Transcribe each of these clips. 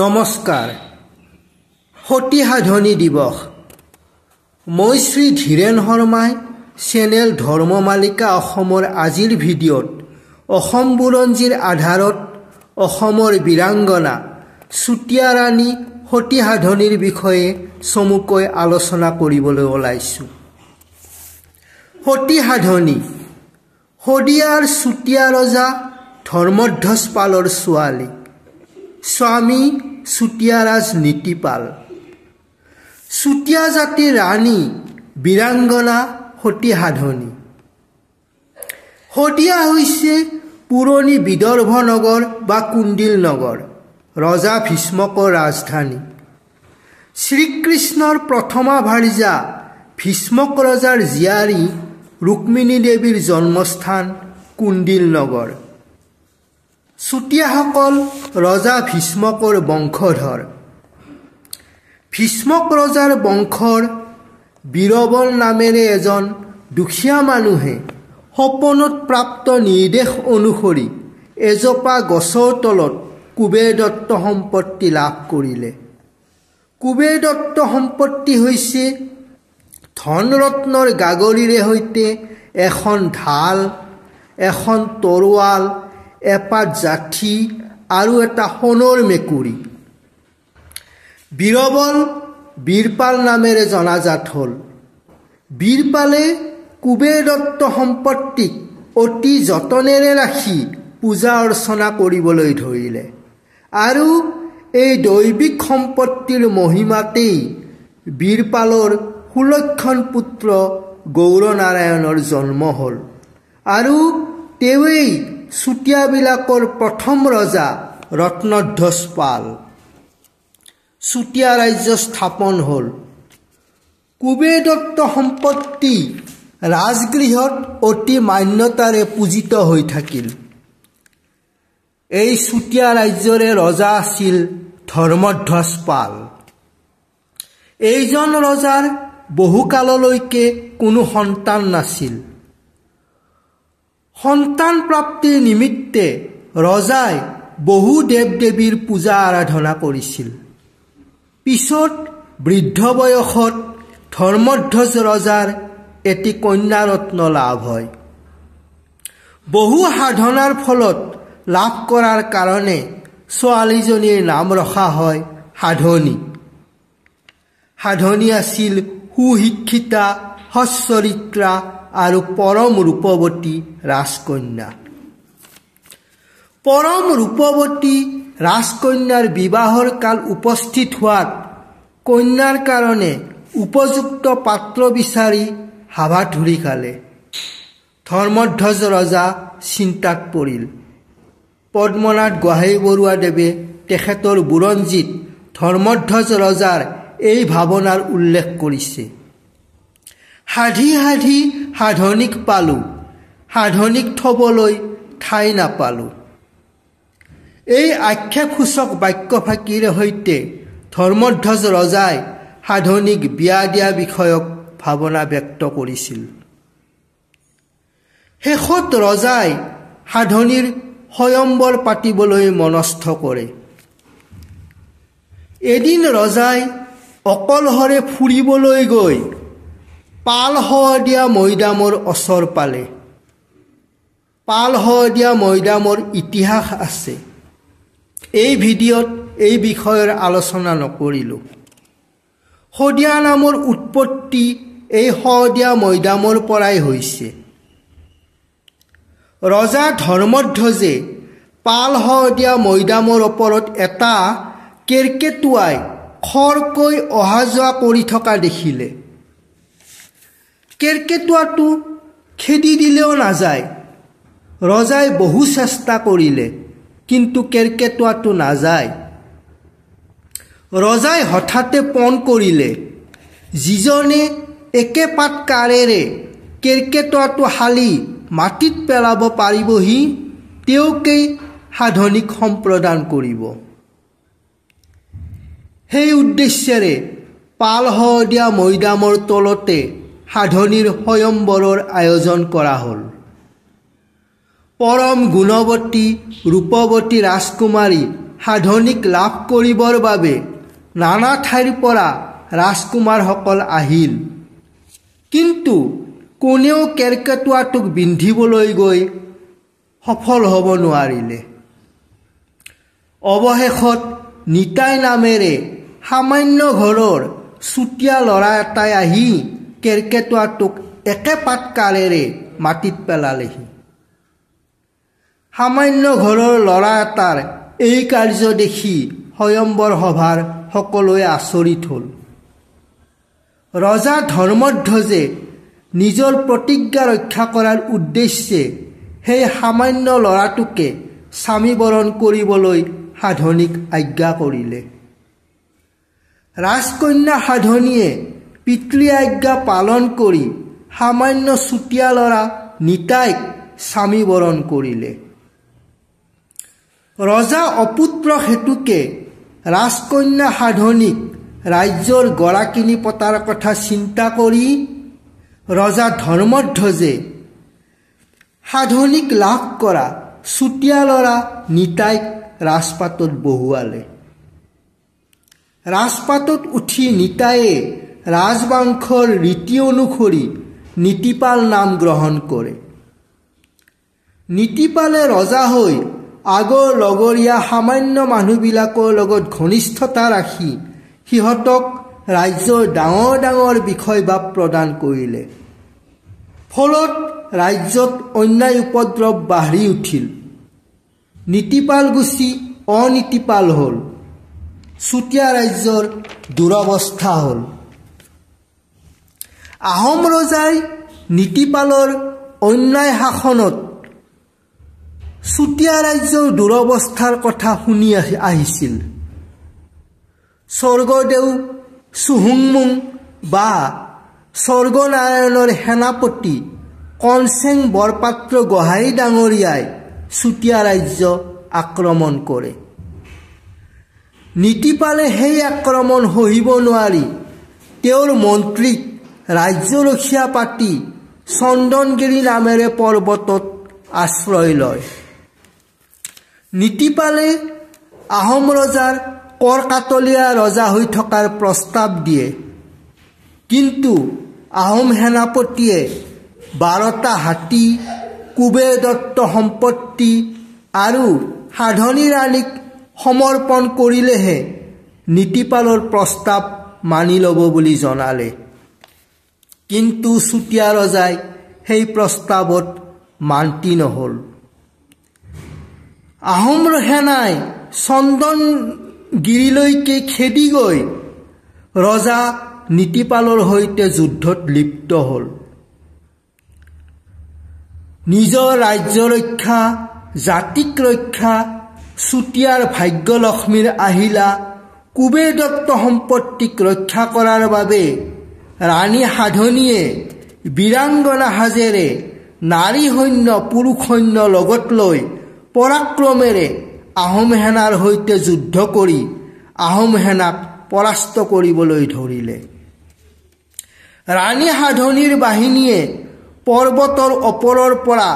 নমস্কাৰ সতী সাধনী দিৱস মই শ্ৰী ধীৰেন শৰ্মাই চেনেল ধৰ্মমালিকা অসমৰ আজিৰ ভিডিঅ'ত অসম বুৰঞ্জীৰ আধাৰত অসমৰ বীৰাংগনা চুতীয়া ৰাণী সতী সাধনীৰ বিষয়ে চমুকৈ আলোচনা কৰিবলৈ ওলাইছোঁ। সতী সাধনী শদিয়াৰ চুতীয়া ৰজা ধৰ্মধ্বজ পালৰ ছোৱালী, স্বামী চুতীয়াৰাজ নীতিপাল। চুতীয়া জাতিৰ ৰাণী বীৰাংগনা সতী সাধনী। শদিয়া হৈছে পুৰণি বিদৰ্ভ নগৰ বা কুণ্ডিল নগৰ, ৰজা ভীষ্মকৰ ৰাজধানী। শ্ৰীকৃষ্ণৰ প্ৰথমা ভাৰ্যা ভীষ্মক ৰজাৰ জীয়াৰী ৰুক্মিণী দেৱীৰ জন্মস্থান কুণ্ডিল নগৰ। চুতীয়াসকল ৰজা ভীষ্মকৰ বংশধৰ। ভীষ্মক ৰজাৰ বংশৰ বীৰবল নামেৰে এজন দুখীয়া মানুহে সপোনত প্ৰাপ্ত নিৰ্দেশ অনুসৰি এজোপা গছৰ তলত কুবেৰ দত্ত সম্পত্তি লাভ কৰিলে। কুবেৰ দত্ত সম্পত্তি হৈছে ধন ৰত্নৰ গাগৰিৰে সৈতে এখন ঢাল, এখন তৰোৱাল, এপাত জাঠি আৰু এটা সোণৰ মেকুৰী। বীৰবল বীৰপাল নামেৰে জনাজাত হ'ল। বীৰপালে কুবেৰ দত্ত সম্পত্তিক অতি যতনেৰে ৰাখি পূজা অৰ্চনা কৰিবলৈ ধৰিলে আৰু এই দৈবিক সম্পত্তিৰ মহিমাতেই বীৰপালৰ সুলক্ষণ পুত্ৰ গৌৰনাৰায়ণৰ জন্ম হ'ল আৰু তেওঁৱেই চুতীয়াবিলাকৰ প্ৰথম ৰজা ৰত্নধ্বজ পাল। চুতীয়া ৰাজ্য স্থাপন হ'ল। কুবেৰ দত্ত সম্পত্তি ৰাজগৃহত অতি মান্যতাৰে পূজিত হৈ থাকিল। এই চুতীয়া ৰাজ্যৰে ৰজা আছিল ধৰ্মধ্বজ পাল। এইজন ৰজাৰ বহুকাললৈকে কোনো সন্তান নাছিল। সন্তান প্ৰাপ্তিৰ নিমিত্তে ৰজাই বহু দেৱ দেৱীৰ পূজা আৰাধনা কৰিছিল। পিছত বৃদ্ধ বয়সত ধৰ্মধ্বজ ৰজাৰ এটি কন্যাৰত্ন লাভ হয়। বহু সাধনাৰ ফলত লাভ কৰাৰ কাৰণে ছোৱালীজনীৰ নাম ৰখা হয় সাধনী। সাধনী আছিল সুশিক্ষিতা, সচ্চৰিত্ৰা আৰু পৰম ৰূপৱতী ৰাজকন্যা। পৰম ৰূপৱতী ৰাজকন্যাৰ বিবাহৰ কাল উপস্থিত হোৱাত কন্যাৰ কাৰণে উপযুক্ত পাত্ৰ বিচাৰি হাবাথুৰি খালে। ধৰ্মধ্বজ ৰজা চিন্তাত পৰিল। পদ্মনাথ গোহাঞিবৰুৱাদেৱে তেখেতৰ বুৰঞ্জীত ধৰ্মধ্বজ ৰজাৰ এই ভাৱনাৰ উল্লেখ কৰিছে। সাধি সাধি সাধনীক পালোঁ, সাধনীক থবলৈ ঠাই নাপালোঁ। এই আক্ষেপসূচক বাক্যফাঁকিৰ সৈতে ধৰ্মধ্বজ ৰজাই সাধনীক বিয়া দিয়া বিষয়ক ভাৱনা ব্যক্ত কৰিছিল। শেষত ৰজাই সাধনীৰ স্বয়ম্বৰ পাতিবলৈ মনস্থ কৰে। এদিন ৰজাই অকলশৰে ফুৰিবলৈ গৈ পাল শদিয়া মৈদামৰ ওচৰ পালে। পাল শদিয়া মৈদামৰ ইতিহাস আছে। এই ভিডিঅ'ত এই বিষয়ৰ আলোচনা নকৰিলোঁ। শদিয়া নামৰ উৎপত্তি এই শদিয়া মৈদামৰ পৰাই হৈছে। ৰজা ধৰ্মধ্বজে পাল শদিয়া মৈদামৰ ওপৰত এটা কেৰ্কেটুৱাই খৰকৈ অহা যোৱা কৰি থকা দেখিলে। কেৰ্কেটুৱাটো খেদি দিলেও নাযায়। ৰজাই বহু চেষ্টা কৰিলে, কিন্তু কেৰ্কেটুৱাটো নাযায়। ৰজাই হঠাতে পণ কৰিলে, যিজনে একেপাত কাঁড়েৰে কেৰ্কেটুৱাটো হালি মাটিত পেলাব পাৰিবহি তেওঁকেই সাধনীক সম্প্ৰদান কৰিব। সেই উদ্দেশ্যেৰে পাল শদিয়া মৈদামৰ তলতে সাধনীৰ স্বয়ম্বৰৰ আয়োজন কৰা হ'ল। পৰম গুণৱতী ৰূপৱতী ৰাজকুমাৰী সাধনীক লাভ কৰিবৰ বাবে নানা ঠাইৰ পৰা ৰাজকুমাৰসকল আহিল, কিন্তু কোনেও কেৰ্কেটুৱাটোক বিন্ধিবলৈ গৈ সফল হ'ব নোৱাৰিলে। অৱশেষত নিতাই নামেৰে সামান্য ঘৰৰ চুতীয়া ল'ৰা এটাই আহি কেৰ্কেটুৱাটোক একে পাতকাৰেৰে মাটিত পেলালেহি। সামান্য ঘৰৰ ল'ৰা এটাৰ এই কাৰ্য দেখি স্বয়ম্বৰ সভাৰ সকলোৱে আচৰিত হ'ল। ৰজা ধৰ্মধ্বজে নিজৰ প্ৰতিজ্ঞা ৰক্ষা কৰাৰ উদ্দেশ্যে সেই সামান্য ল'ৰাটোকে স্বামীবৰণ কৰিবলৈ সাধনীক আজ্ঞা কৰিলে। ৰাজকন্যা সাধনীয়ে পিতৃ আজ্ঞা পালন কৰি সামান্য চুতীয়া ল'ৰা নিতাইক স্বামীবৰণ কৰিলে। ৰজা অপুত্ৰ হেতুকে ৰাজকন্যা সাধনীক ৰাজ্যৰ গৰাকিনী পতাৰ কথা চিন্তা কৰি ৰজা ধৰ্মধ্বজে সাধনীক লাভ কৰা চুতীয়া ল'ৰা নিতাইক ৰাজপাটত বহুৱালে। ৰাজপাটত উঠি নিতায়ে ৰাজবংশৰ ৰীতি অনুসৰি নীতিপাল নাম গ্ৰহণ কৰে। নীতিপালে ৰজা হৈ আগৰ লগৰীয়া সামান্য মানুহবিলাকৰ লগত ঘনিষ্ঠতা ৰাখি সিহঁতক ৰাজ্যৰ ডাঙৰ ডাঙৰ বিষয়ভাৱ প্ৰদান কৰিলে। ফলত ৰাজ্যত অন্যায় উপদ্ৰৱ বাঢ়ি উঠিল। নীতিপাল গুচি অনীতিপাল হ'ল। চুতীয়া ৰাজ্যৰ দুৰৱস্থা হ'ল। আহোম ৰজাই নীতিপালৰ অন্যায় শাসনত চুতীয়া ৰাজ্যৰ দুৰৱস্থাৰ কথা শুনি আহিছিল। স্বৰ্গদেউ চুহুংমুং বা স্বৰ্গনাৰায়ণৰ সেনাপতি কনচেং বৰপাত্ৰ গোহাঁই ডাঙৰীয়াই চুতীয়া ৰাজ্য আক্ৰমণ কৰে। নীতিপালে সেই আক্ৰমণ সহিব নোৱাৰি তেওঁৰ মন্ত্ৰীক ৰাজ্যৰখীয়া পাতি চন্দনগিৰি নামেৰে পৰ্বতত আশ্ৰয় লয়। নীতিপালে আহোম ৰজাৰ কৰকাতলীয়া ৰজা হৈ থকাৰ প্ৰস্তাৱ দিয়ে, কিন্তু আহোম সেনাপতিয়ে 12টা হাতী, কুবেৰ দত্ত সম্পত্তি আৰু সাধনী ৰাণীক সমৰ্পণ কৰিলেহে নীতিপালৰ প্ৰস্তাৱ মানি ল'ব বুলি জনালে। কিন্তু চুতীয়া ৰজাই সেই প্ৰস্তাৱত মান্তি নহ'ল। আহোম সেনাই চন্দনগিৰিলৈকে খেদি গৈ ৰজা নীতিপালৰ সৈতে যুদ্ধত লিপ্ত হ'ল। নিজৰ ৰাজ্য ৰক্ষা, জাতিক ৰক্ষা, চুতীয়াৰ ভাগ্যলক্ষ্মীৰ আহিলা, কুবেৰ দত্ত সম্পত্তিক ৰক্ষা কৰাৰ বাবে ৰাণী সাধনীয়ে বীৰাংগনা সাজেৰে নাৰী সৈন্য পুৰুষ সৈন্য লগত লৈ পৰাক্ৰমেৰে আহোম সেনাৰ সৈতে যুদ্ধ কৰি আহোম সেনাক পৰাস্ত কৰিবলৈ ধৰিলে। ৰাণী সাধনীৰ বাহিনীয়ে পৰ্বতৰ ওপৰৰ পৰা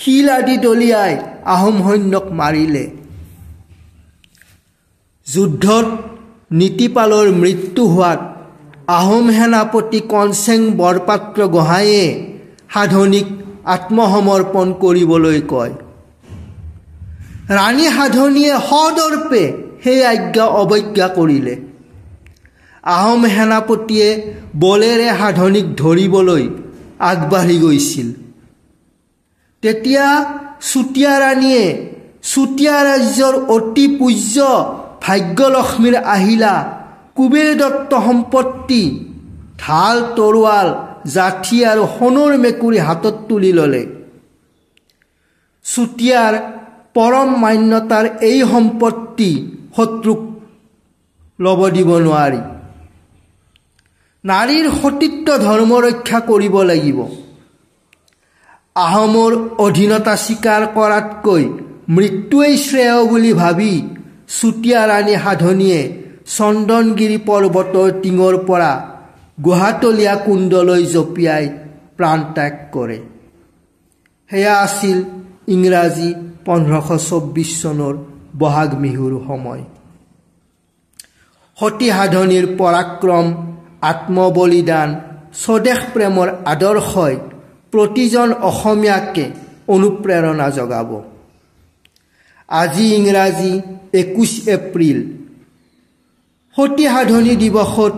শিল আদি দলিয়াই আহোম সৈন্যক মাৰিলে। যুদ্ধত নীতিপালৰ মৃত্যু হোৱাত আহোম সেনাপতি কনচেং বৰপাত্ৰ গোহাঁয়ে সাধনীক আত্মসমৰ্পণ কৰিবলৈ কয়। ৰাণী সাধনীয়ে সদৰ্পে সেই আজ্ঞা অৱজ্ঞা কৰিলে। আহোম সেনাপতিয়ে বলেৰে সাধনীক ধৰিবলৈ আগবাঢ়ি গৈছিল। তেতিয়া চুতীয়া ৰাণীয়ে চুতীয়া ৰাজ্যৰ অতি পূজ্য ভাগ্যলক্ষ্মীৰ আহিলা, কুবেৰ দত্ত সম্পত্তি, ঢাল, তৰোৱাল, জাঠি আৰু সোণৰ মেকুৰী হাতত তুলি ল'লে। চুতীয়াৰ পৰম মান্যতাৰ এই সম্পত্তি শত্ৰুক ল'ব দিব নোৱাৰি। নাৰীৰ সতীত্ব ধৰ্ম ৰক্ষা কৰিব লাগিব। আহোমৰ অধীনতা স্বীকাৰ কৰাতকৈ মৃত্যুৱেই শ্ৰেয় বুলি ভাবি চুতীয়া ৰাণী সাধনীয়ে চন্দনগিৰি পৰ্বতৰ টিঙৰ পৰা গুহাতলীয়া কুণ্ডলৈ জঁপিয়াই প্ৰাণত্যাগ কৰে। সেয়া আছিল ইংৰাজী 1524 চনৰ বহাগ বিহুৰ সময়। সতী সাধনীৰ পৰাক্ৰম, আত্মবলিদান, স্বদেশ প্ৰেমৰ আদৰ্শই প্ৰতিজন অসমীয়াকে অনুপ্ৰেৰণা যোগাব। আজি ইংৰাজী 21 এপ্ৰিল সতী সাধনী দিৱসত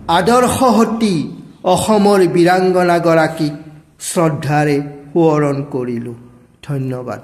আদৰ্শ সতী অসমৰ বীৰাংগনাগৰাকীক শ্ৰদ্ধাৰে সোঁৱৰণ কৰিলোঁ। ধন্যবাদ।